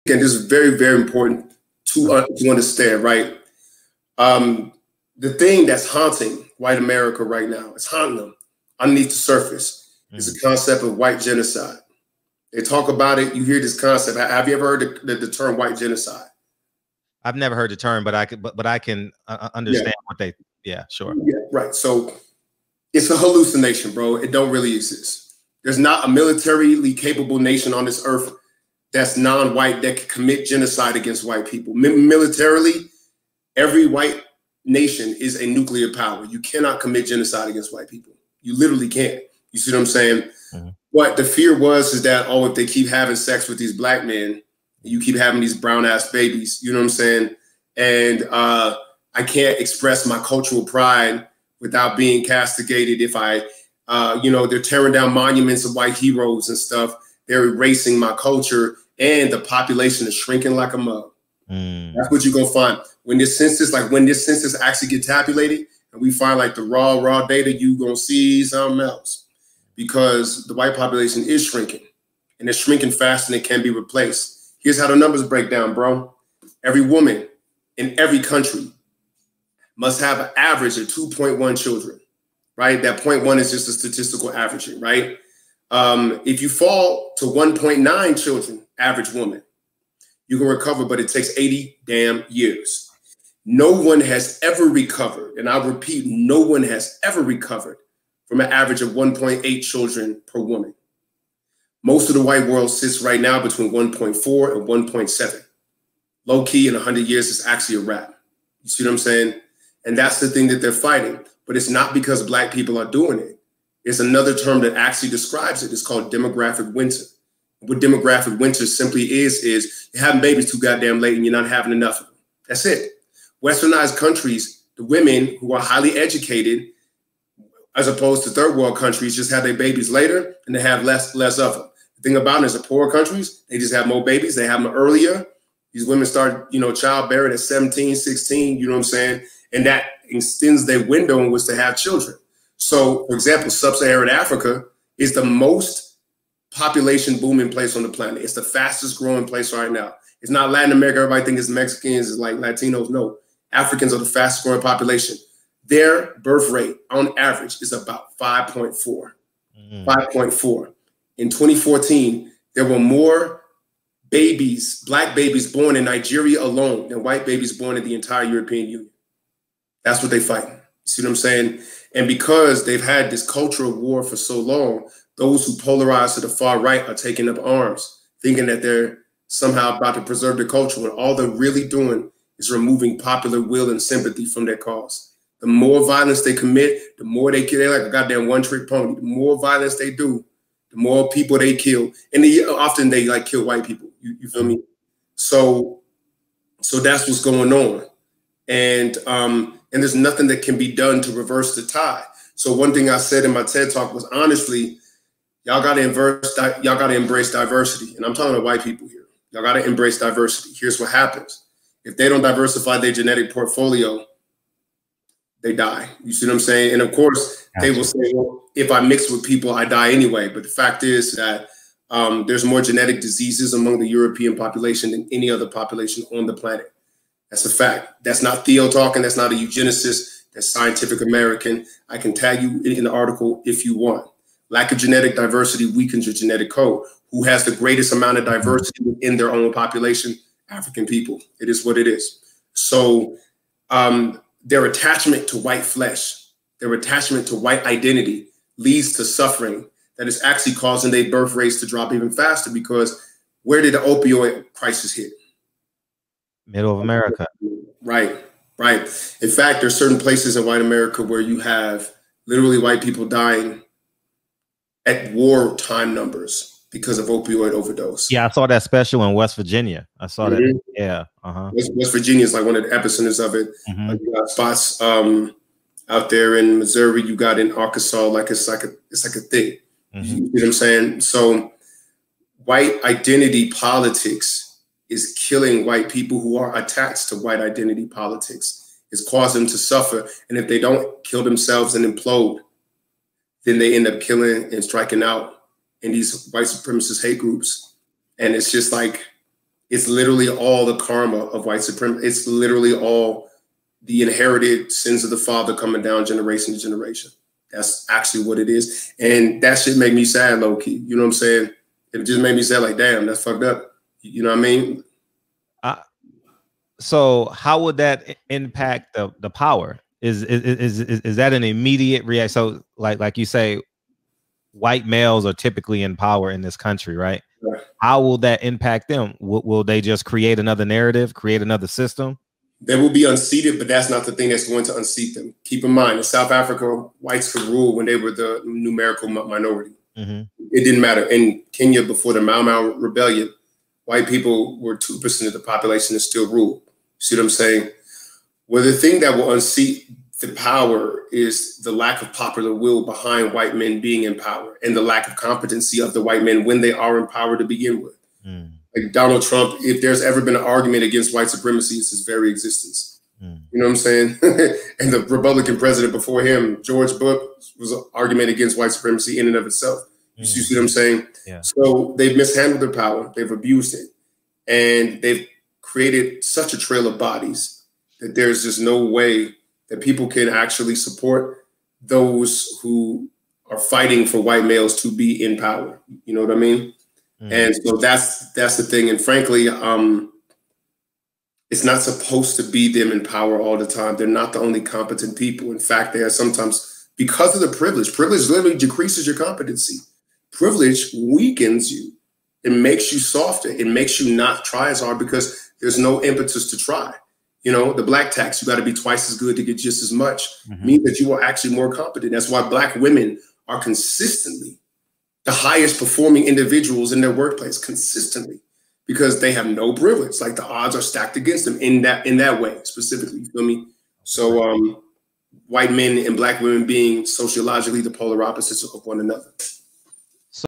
again, this is very, very important to understand, right? The thing that's haunting white America right now, it's haunting them underneath the surface, is the concept of white genocide. They talk about it. You hear this concept. Have you ever heard the term white genocide? I've never heard the term, but I can understand what they. Yeah, sure. Yeah, right. So it's a hallucination, bro. It don't really exist. There's not a militarily capable nation on this earth that's non-white that can commit genocide against white people. Militarily, every white nation is a nuclear power. You cannot commit genocide against white people. You literally can't. You see what I'm saying? What the fear is that, oh, if they keep having sex with these black men, you keep having these brown ass babies, you know what I'm saying? And I can't express my cultural pride without being castigated if I, you know, they're tearing down monuments of white heroes and stuff. They're erasing my culture, and the population is shrinking like a mug. That's what you're gonna find when this census, actually get tabulated, and we find like the raw data, you gonna see something else, because the white population is shrinking, and it's shrinking faster than it can be replaced. Here's how the numbers break down, bro. Every woman in every country must have an average of 2.1 children, right? That 0.1 is just a statistical averaging, right? If you fall to 1.9 children, average woman, you can recover, but it takes 80 damn years. No one has ever recovered, and I'll repeat, no one has ever recovered from an average of 1.8 children per woman. Most of the white world sits right now between 1.4 and 1.7. Low key, in 100 years, it's actually a wrap. You see what I'm saying? And that's the thing that they're fighting. But it's not because black people are doing it. It's another term that actually describes it. It's called demographic winter. What demographic winter simply is you're having babies too goddamn late and you're not having enough of them. That's it. Westernized countries, the women who are highly educated, as opposed to third world countries, just have their babies later and they have less of them. The thing about it is, the poor countries, they just have more babies. They have them earlier. These women start, you know, childbearing at 17, 16, you know what I'm saying? And that extends their window in which to have children. So, for example, sub-Saharan Africa is the most population booming place on the planet. It's the fastest growing place right now. It's not Latin America. Everybody thinks it's Mexicans, it's like Latinos. No, Africans are the fastest growing population. Their birth rate on average is about 5.4. 5.4. In 2014, there were more babies, black babies born in Nigeria alone than white babies born in the entire European Union. That's what they fight. You see what I'm saying? And because they've had this cultural war for so long, those who polarize to the far right are taking up arms, thinking that they're somehow about to preserve the culture, when all they're really doing is removing popular will and sympathy from their cause. The more violence they commit, the more they kill. They're like a goddamn one-trick pony. The more violence they do, the more people they kill. And often they like kill white people. You feel me? So that's what's going on. And there's nothing that can be done to reverse the tide. So one thing I said in my TED Talk was, honestly, y'all got to embrace diversity. And I'm talking to white people here. Y'all got to embrace diversity. Here's what happens. If they don't diversify their genetic portfolio, they die. You see what I'm saying? And of course, they will say, well, if I mix with people, I die anyway. But the fact is that there's more genetic diseases among the European population than any other population on the planet. That's a fact. That's not Theo talking. That's not a eugenicist. That's Scientific American. I can tag you in the article if you want. Lack of genetic diversity weakens your genetic code. Who has the greatest amount of diversity within their own population? African people. It is what it is. So their attachment to white flesh, their attachment to white identity leads to suffering that is actually causing their birth rates to drop even faster, because where did the opioid crisis hit? Middle of America. Right. In fact, there's certain places in white America where you have literally white people dying at wartime numbers because of opioid overdose. Yeah, I saw that special in West Virginia. I saw that. Yeah. West Virginia is like one of the epicenters of it. You got spots out there in Missouri. You got in Arkansas. Like it's like a thing. You know what I'm saying? So white identity politics is killing white people who are attached to white identity politics. It's causing them to suffer. And if they don't kill themselves and implode, then they end up killing and striking out in these white supremacist hate groups. And it's just like, It's literally all the karma of white supremacy. It's literally all the inherited sins of the father coming down generation to generation. That's actually what it is. And that shit make me sad, low key. You know what I'm saying? It just made me sad, like, damn, that's fucked up. You know what I mean? So how would that impact the power? Is that an immediate reaction? So like you say, white males are typically in power in this country, right? Right. How will that impact them? Will they just create another narrative, create another system? They will be unseated, but that's not the thing that's going to unseat them. Keep in mind, in South Africa, whites could rule when they were the numerical minority. Mm-hmm. It didn't matter. In Kenya, before the Mau Mau rebellion, white people were 2% of the population and still ruled. See what I'm saying? Well, the thing that will unseat the power is the lack of popular will behind white men being in power and the lack of competency of the white men when they are in power to begin with. Mm. Like Donald Trump, if there's ever been an argument against white supremacy, it's his very existence. Mm. You know what I'm saying? And the Republican president before him, George Bush, was an argument against white supremacy in and of itself. You see what I'm saying? Yeah. So they've mishandled their power. They've abused it. And they've created such a trail of bodies that there's just no way that people can actually support those who are fighting for white males to be in power. You know what I mean? Mm. And so that's the thing. And frankly, it's not supposed to be them in power all the time. They're not the only competent people. In fact, they are sometimes, because of the privilege literally decreases your competency. Privilege weakens you. It makes you softer. It makes you not try as hard because there's no impetus to try. You know, the black tax, you got to be twice as good to get just as much, means that you are actually more competent. That's why black women are consistently the highest performing individuals in their workplace, consistently, because they have no privilege. Like the odds are stacked against them in that way specifically. You feel me? So white men and black women being sociologically the polar opposites of one another.